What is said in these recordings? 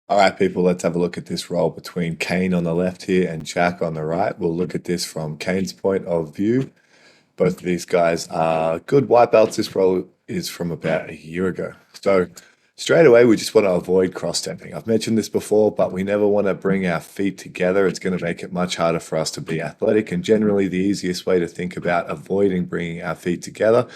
All right, people, let's have a look at this roll between Kane on the left here and Jack on the right. We'll look at this from Kane's point of view. Both of these guys are good white belts. This roll is from about a year ago. So straight away, we just want to avoid cross-stepping. I've mentioned this before, but we never want to bring our feet together. It's going to make it much harder for us to be athletic. And generally, the easiest way to think about avoiding bringing our feet together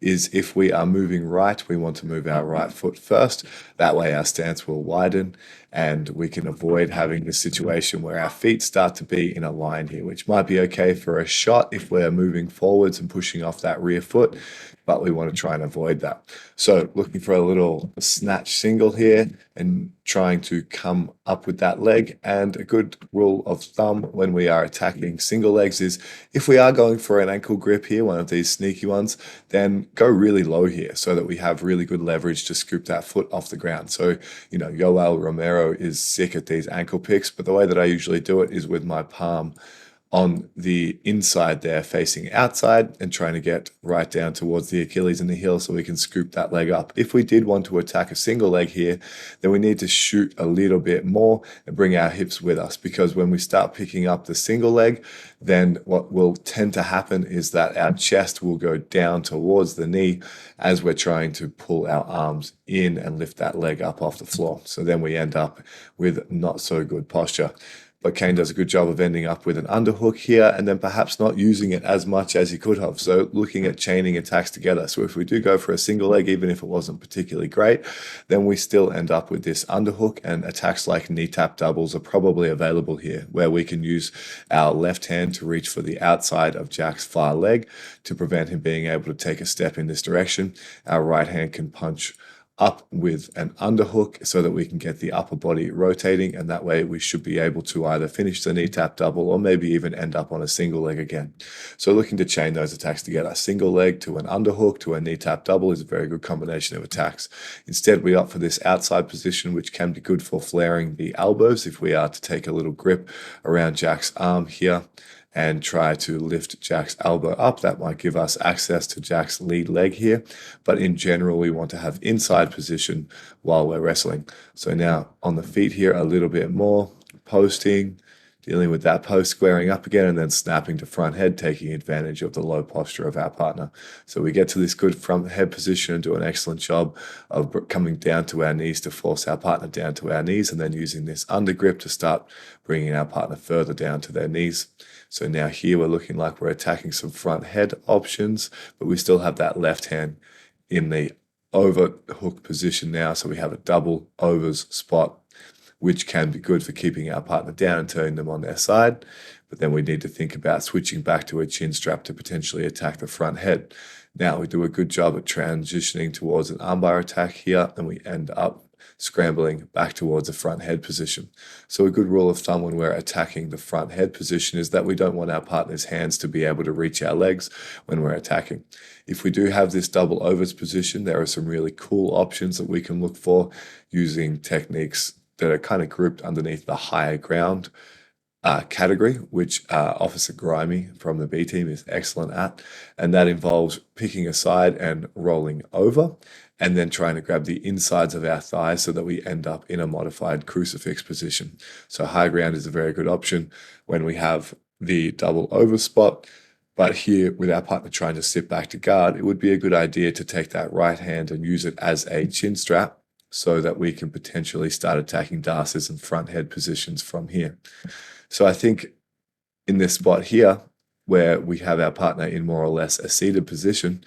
is if we are moving right, we want to move our right foot first. That way, our stance will widen and we can avoid having the situation where our feet start to be in a line here, which might be okay for a shot if we're moving forwards and pushing off that rear foot, but we want to try and avoid that. So looking for a little snatch single here and trying to come up with that leg. And a good rule of thumb when we are attacking single legs is if we are going for an ankle grip here, one of these sneaky ones, then go really low here so that we have really good leverage to scoop that foot off the ground. So, Yoel Romero is sick at these ankle picks, but the way that I usually do it is with my palm on the inside there facing outside and trying to get right down towards the Achilles and the heel so we can scoop that leg up. If we did want to attack a single leg here, then we need to shoot a little bit more and bring our hips with us, because when we start picking up the single leg, then what will tend to happen is that our chest will go down towards the knee as we're trying to pull our arms in and lift that leg up off the floor. So then we end up with not so good posture. But Kane does a good job of ending up with an underhook here and then perhaps not using it as much as he could have. So looking at chaining attacks together. So if we do go for a single leg, even if it wasn't particularly great, then we still end up with this underhook, and attacks like knee tap doubles are probably available here, where we can use our left hand to reach for the outside of Jack's far leg to prevent him being able to take a step in this direction. Our right hand can punch up with an underhook so that we can get the upper body rotating, and that way we should be able to either finish the knee tap double or maybe even end up on a single leg again. So looking to chain those attacks together, single leg to an underhook to a knee tap double is a very good combination of attacks. Instead, we opt for this outside position, which can be good for flaring the elbows if we are to take a little grip around Jack's arm here and try to lift Jack's elbow up. That might give us access to Jack's lead leg here. But in general, we want to have inside position while we're wrestling. So now on the feet here, a little bit more, posting, dealing with that post, squaring up again, and then snapping to front head, taking advantage of the low posture of our partner. So we get to this good front head position and do an excellent job of coming down to our knees to force our partner down to our knees, and then using this under grip to start bringing our partner further down to their knees. So now here we're looking like we're attacking some front head options, but we still have that left hand in the over hook position now. So we have a double overs spot, which can be good for keeping our partner down and turning them on their side. But then we need to think about switching back to a chin strap to potentially attack the front head. Now we do a good job at transitioning towards an armbar attack here, and we end up scrambling back towards a front head position. So a good rule of thumb when we're attacking the front head position is that we don't want our partner's hands to be able to reach our legs when we're attacking. If we do have this double overs position, there are some really cool options that we can look for using techniques that are kind of grouped underneath the higher ground category, which Officer Grimy from the B team is excellent at. And that involves picking a side and rolling over, and then trying to grab the insides of our thighs so that we end up in a modified crucifix position. So high ground is a very good option when we have the double over spot. But here, with our partner trying to sit back to guard, it would be a good idea to take that right hand and use it as a chin strap so that we can potentially start attacking Darces and front head positions from here. So I think in this spot here, where we have our partner in more or less a seated position,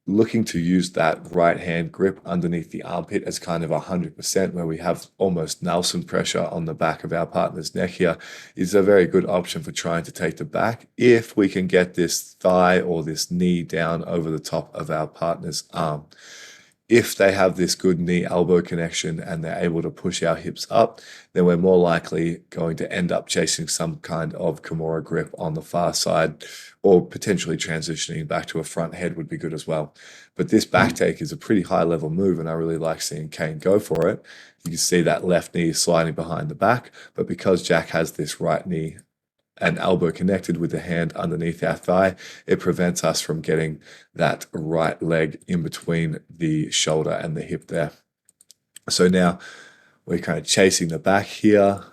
looking to use that right hand grip underneath the armpit as kind of 100%, where we have almost Nelson pressure on the back of our partner's neck here, is a very good option for trying to take the back if we can get this thigh or this knee down over the top of our partner's arm. If they have this good knee-elbow connection and they're able to push our hips up, then we're more likely going to end up chasing some kind of Kimura grip on the far side, or potentially transitioning back to a front head would be good as well. But this back take is a pretty high-level move, and I really like seeing Kane go for it. You can see that left knee sliding behind the back, but because Jack has this right knee and elbow connected with the hand underneath our thigh, it prevents us from getting that right leg in between the shoulder and the hip there. So now We're kind of chasing the back here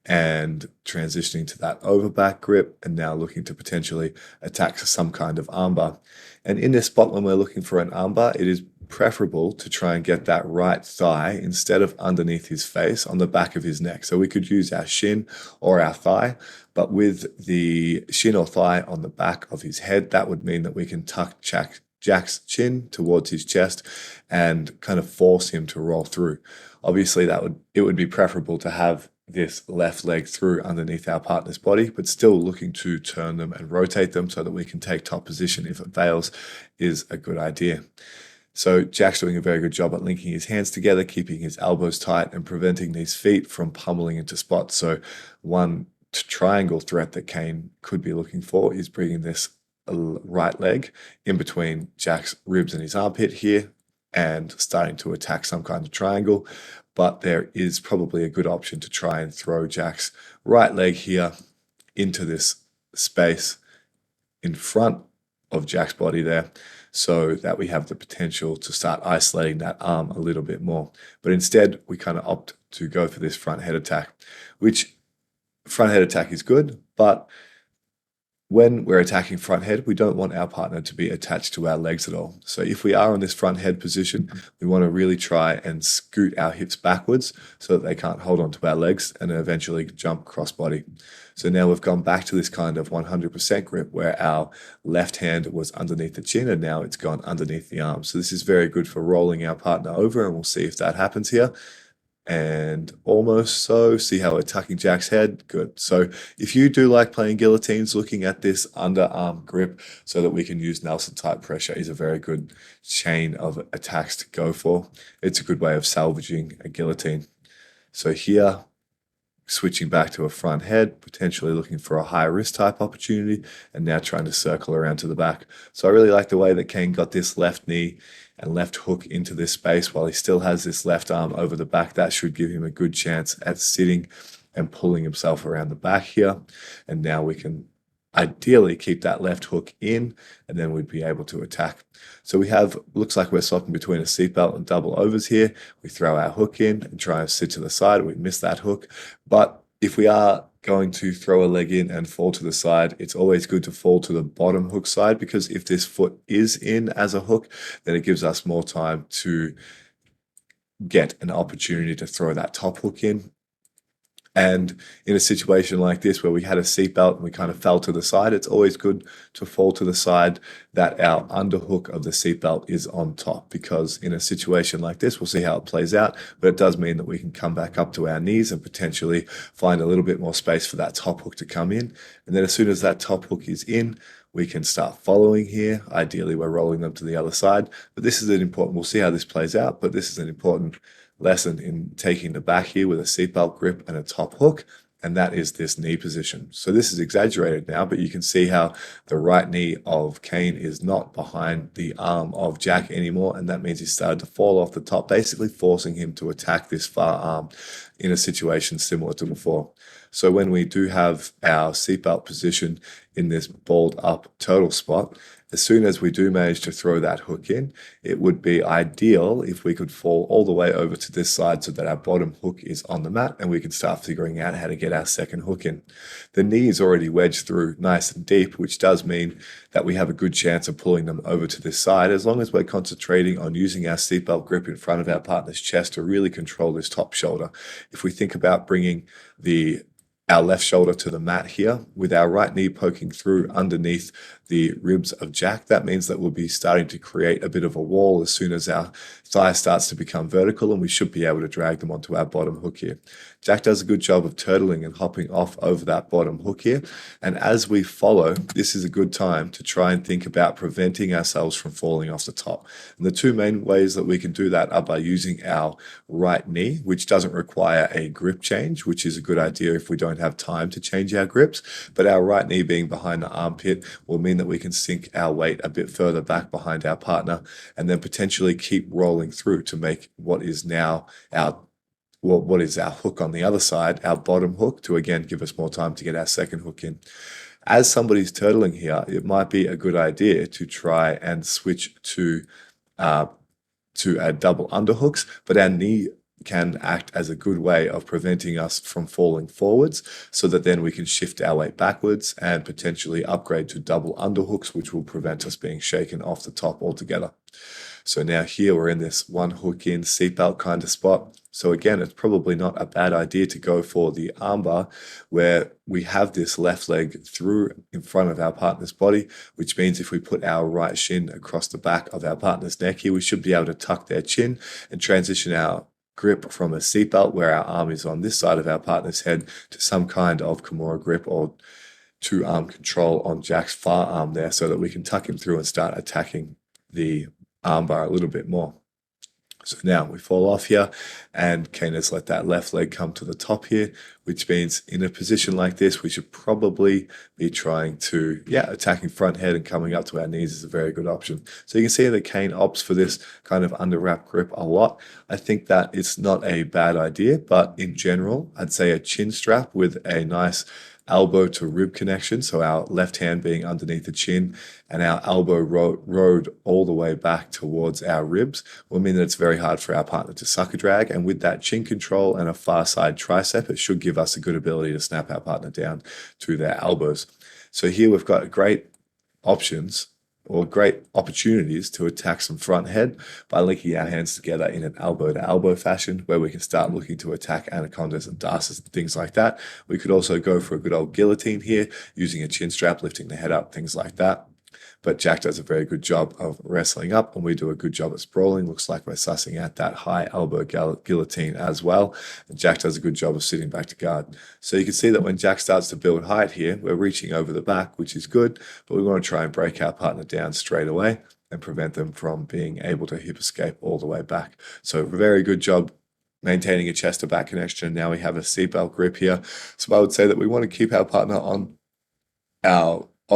and transitioning to that overback grip, and now looking to potentially attack some kind of armbar. And in this spot, when we're looking for an armbar, it is preferable to try and get that right thigh instead of underneath his face on the back of his neck. So we could use our shin or our thigh, but with the shin or thigh on the back of his head, that would mean that we can tuck Jack's chin towards his chest and kind of force him to roll through. Obviously, it would be preferable to have this left leg through underneath our partner's body, but still looking to turn them and rotate them so that we can take top position if it fails is a good idea. So Jack's doing a very good job at linking his hands together, keeping his elbows tight and preventing these feet from pummeling into spots. So one triangle threat that Kane could be looking for is bringing this right leg in between Jack's ribs and his armpit here and starting to attack some kind of triangle. But there is probably a good option to try and throw Jack's right leg here into this space in front of Jack's body there, so that we have the potential to start isolating that arm a little bit more. But instead, we kind of opt to go for this front head attack, which front head attack is good, but when we're attacking front head, we don't want our partner to be attached to our legs at all. So if we are in this front head position, we want to really try and scoot our hips backwards so that they can't hold onto our legs and eventually jump crossbody. So now we've gone back to this kind of 100% grip where our left hand was underneath the chin and now it's gone underneath the arm. So this is very good for rolling our partner over, and we'll see if that happens here. And almost so. See how we're tucking Jack's head? Good. So if you do like playing guillotines, looking at this underarm grip so that we can use Nelson type pressure is a very good chain of attacks to go for. It's a good way of salvaging a guillotine. So here, switching back to a front head, potentially looking for a high wrist type opportunity, and now trying to circle around to the back. So I really like the way that Kane got this left knee and left hook into this space while he still has this left arm over the back. That should give him a good chance at sitting and pulling himself around the back here. And now we can ideally keep that left hook in, and then we'd be able to attack. So we have, looks like we're swapping between a seatbelt and double overs here. We throw our hook in and try and sit to the side. We miss that hook. But if we are going to throw a leg in and fall to the side, it's always good to fall to the bottom hook side, because if this foot is in as a hook, then it gives us more time to get an opportunity to throw that top hook in. And in a situation like this where we had a seatbelt and we kind of fell to the side, it's always good to fall to the side that our underhook of the seatbelt is on top, because in a situation like this, we'll see how it plays out, but it does mean that we can come back up to our knees and potentially find a little bit more space for that top hook to come in. And then as soon as that top hook is in, we can start following here. Ideally, we're rolling them to the other side, but this is an important, we'll see how this plays out, but this is an important lesson in taking the back here with a seatbelt grip and a top hook, and that is this knee position. So this is exaggerated now, but you can see how the right knee of Kane is not behind the arm of Jack anymore, and that means he started to fall off the top, basically forcing him to attack this far arm in a situation similar to before. So when we do have our seatbelt position in this balled up turtle spot, as soon as we do manage to throw that hook in, it would be ideal if we could fall all the way over to this side so that our bottom hook is on the mat and we can start figuring out how to get our second hook in. The knee is already wedged through nice and deep, which does mean that we have a good chance of pulling them over to this side, as long as we're concentrating on using our seatbelt grip in front of our partner's chest to really control this top shoulder. If we think about bringing our left shoulder to the mat here, with our right knee poking through underneath the ribs of Jack, that means that we'll be starting to create a bit of a wall as soon as our thigh starts to become vertical, and we should be able to drag them onto our bottom hook here. Jack does a good job of turtling and hopping off over that bottom hook here, and as we follow, this is a good time to try and think about preventing ourselves from falling off the top. And the two main ways that we can do that are by using our right knee, which doesn't require a grip change, which is a good idea if we don't have time to change our grips, but our right knee being behind the armpit will mean that we can sink our weight a bit further back behind our partner, and then potentially keep rolling through to make what is now our hook on the other side, our bottom hook, to again give us more time to get our second hook in. As somebody's turtling here, it might be a good idea to try and switch to double underhooks, but our knee can act as a good way of preventing us from falling forwards, so that then we can shift our weight backwards and potentially upgrade to double underhooks, which will prevent us being shaken off the top altogether. So now here we're in this one hook in seatbelt kind of spot. So again, it's probably not a bad idea to go for the armbar where we have this left leg through in front of our partner's body, which means if we put our right shin across the back of our partner's neck here, we should be able to tuck their chin and transition our grip from a seatbelt where our arm is on this side of our partner's head to some kind of Kimura grip or two-arm control on Jack's far arm there, so that we can tuck him through and start attacking the armbar a little bit more. So now we fall off here, and Kane has let that left leg come to the top here, which means in a position like this, we should probably be trying to, attacking front head and coming up to our knees is a very good option. So you can see that Kane opts for this kind of under wrap grip a lot. I think that it's not a bad idea, but in general, I'd say a chin strap with a nice elbow to rib connection, so our left hand being underneath the chin and our elbow rode all the way back towards our ribs, will mean that it's very hard for our partner to sucker drag. And with that chin control and a far side tricep, it should give us a good ability to snap our partner down to their elbows. So here we've got great options or great opportunities to attack some front head by linking our hands together in an elbow to elbow fashion, where we can start looking to attack anacondas and darces and things like that. We could also go for a good old guillotine here, using a chin strap, lifting the head up, things like that. But Jack does a very good job of wrestling up, and we do a good job at sprawling. Looks like we're sussing out that high elbow guillotine as well. And Jack does a good job of sitting back to guard. So you can see that when Jack starts to build height here, we're reaching over the back, which is good, but we want to try and break our partner down straight away and prevent them from being able to hip escape all the way back. So very good job maintaining a chest to back connection. And now we have a seatbelt grip here. So I would say that we want to keep our partner on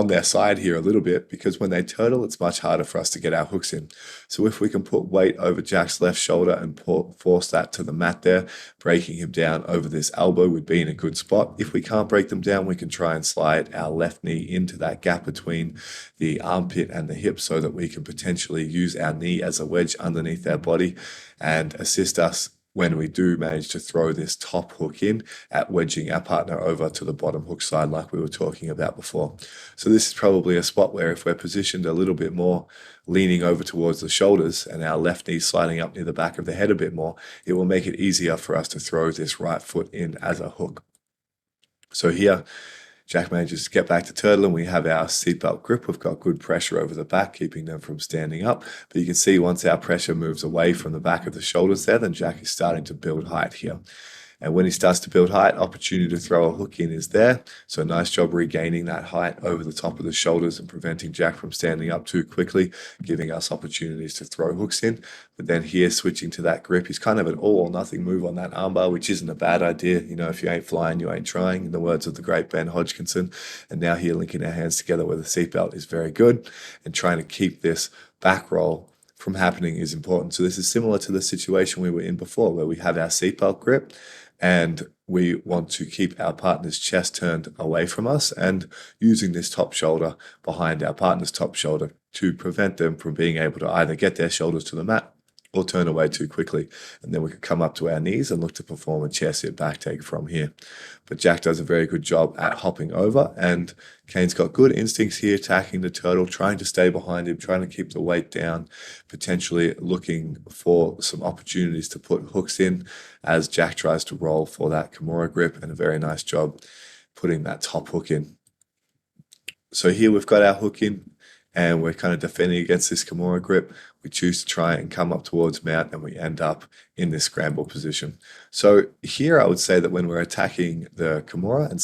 their side here a little bit, because when they turtle, it's much harder for us to get our hooks in. So if we can put weight over Jack's left shoulder and force that to the mat there, breaking him down over this elbow would be in a good spot. If we can't break them down, we can try and slide our left knee into that gap between the armpit and the hip, so that we can potentially use our knee as a wedge underneath their body and assist us when we do manage to throw this top hook in at wedging our partner over to the bottom hook side like we were talking about before. So this is probably a spot where if we're positioned a little bit more leaning over towards the shoulders and our left knee sliding up near the back of the head a bit more, it will make it easier for us to throw this right foot in as a hook. So here, Jack manages to get back to turtle, and we have our seatbelt grip. We've got good pressure over the back, keeping them from standing up. But you can see once our pressure moves away from the back of the shoulders there, then Jack is starting to build height here. And when he starts to build height, opportunity to throw a hook in is there. So nice job regaining that height over the top of the shoulders and preventing Jack from standing up too quickly, giving us opportunities to throw hooks in. But then here, switching to that grip, he's kind of an all or nothing move on that armbar, which isn't a bad idea. You know, if you ain't flying, you ain't trying, in the words of the great Ben Hodgkinson. And now here, linking our hands together with a seatbelt is very good. And trying to keep this back roll from happening is important. So this is similar to the situation we were in before, where we have our seatbelt grip and we want to keep our partner's chest turned away from us and using this top shoulder behind our partner's top shoulder to prevent them from being able to either get their shoulders to the mat or turn away too quickly. And then we could come up to our knees and look to perform a chair sit back take from here. But Jack does a very good job at hopping over, and Kane's got good instincts here, attacking the turtle, trying to stay behind him, trying to keep the weight down, potentially looking for some opportunities to put hooks in as Jack tries to roll for that Kimura grip, and a very nice job putting that top hook in. So here we've got our hook in, and we're kind of defending against this Kimura grip. We choose to try and come up towards mount, and we end up in this scramble position. So here I would say that when we're attacking the Kimura and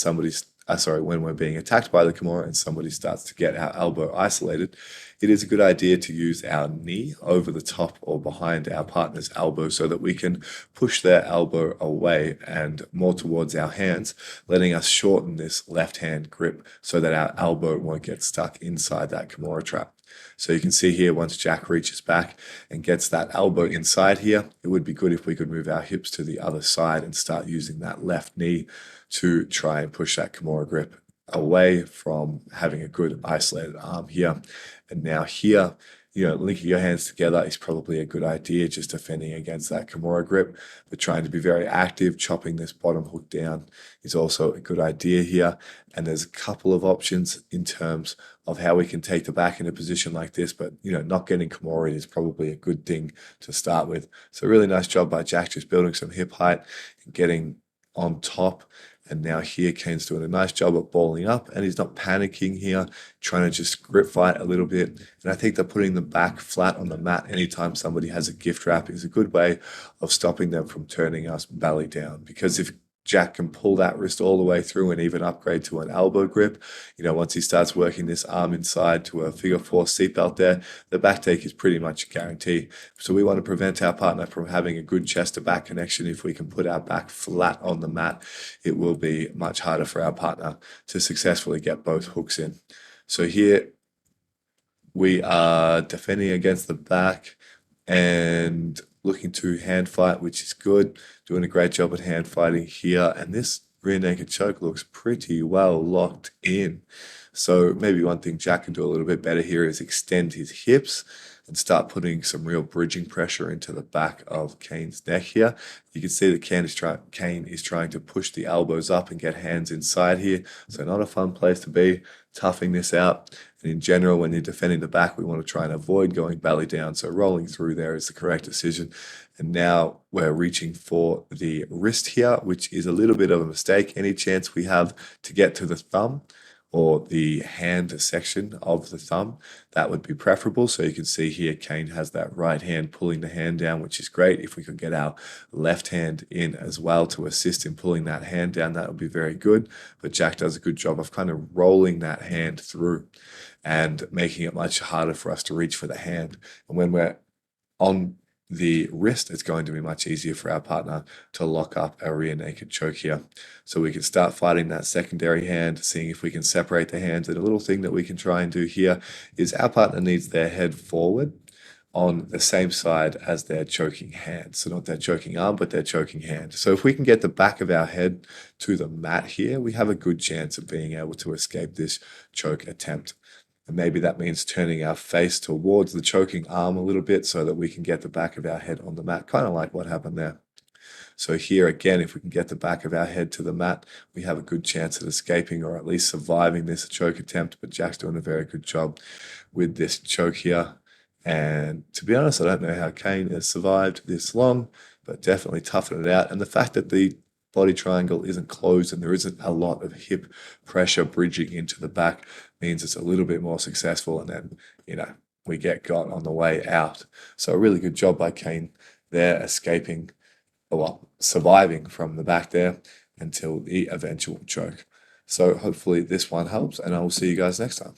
when we're being attacked by the Kimura and somebody starts to get our elbow isolated, it is a good idea to use our knee over the top or behind our partner's elbow so that we can push their elbow away and more towards our hands, letting us shorten this left hand grip so that our elbow won't get stuck inside that Kimura trap. So you can see here, once Jack reaches back and gets that elbow inside here, it would be good if we could move our hips to the other side and start using that left knee to try and push that Kimura grip away from having a good isolated arm here. And now here, linking your hands together is probably a good idea, just defending against that Kimura grip, but trying to be very active, chopping this bottom hook down is also a good idea here. And there's a couple of options in terms of how we can take the back in a position like this, but not getting Kimura is probably a good thing to start with. So really nice job by Jack, just building some hip height and getting on top. And now here, Kane's doing a nice job of balling up, and he's not panicking here, trying to just grip fight a little bit. And I think that putting the back flat on the mat anytime somebody has a gift wrap is a good way of stopping them from turning us belly down. Because if Jack can pull that wrist all the way through and even upgrade to an elbow grip, once he starts working this arm inside to a figure four seatbelt there, the back take is pretty much a guarantee. So we want to prevent our partner from having a good chest to back connection. If we can put our back flat on the mat, it will be much harder for our partner to successfully get both hooks in. So here we are defending against the back and looking to hand fight, which is good. Doing a great job at hand fighting here. And this rear naked choke looks pretty well locked in. So maybe one thing Jack can do a little bit better here is extend his hips and start putting some real bridging pressure into the back of Kane's neck here. You can see that Kane is trying to push the elbows up and get hands inside here. So not a fun place to be, toughing this out. And in general, when you're defending the back, we want to try and avoid going belly down. So rolling through there is the correct decision. And now we're reaching for the wrist here, which is a little bit of a mistake. Any chance we have to get to the thumb or the hand section of the thumb, that would be preferable. So you can see here, Kane has that right hand pulling the hand down, which is great. If we could get our left hand in as well to assist in pulling that hand down, that would be very good. But Jack does a good job of kind of rolling that hand through and making it much harder for us to reach for the hand. And when we're on the wrist, it's going to be much easier for our partner to lock up our rear naked choke here. So we can start fighting that secondary hand, seeing if we can separate the hands. And a little thing that we can try and do here is our partner needs their head forward on the same side as their choking hand. So not their choking arm, but their choking hand. So if we can get the back of our head to the mat here, we have a good chance of being able to escape this choke attempt. And maybe that means turning our face towards the choking arm a little bit so that we can get the back of our head on the mat, kind of like what happened there. So here again, if we can get the back of our head to the mat, we have a good chance at escaping or at least surviving this choke attempt. But Jack's doing a very good job with this choke here. And to be honest, I don't know how Kane has survived this long, but definitely toughened it out. And the fact that the body triangle isn't closed and there isn't a lot of hip pressure bridging into the back means it's a little bit more successful. And then, we get got on the way out. So a really good job by Kane there, surviving from the back there until the eventual choke. So hopefully this one helps, and I will see you guys next time.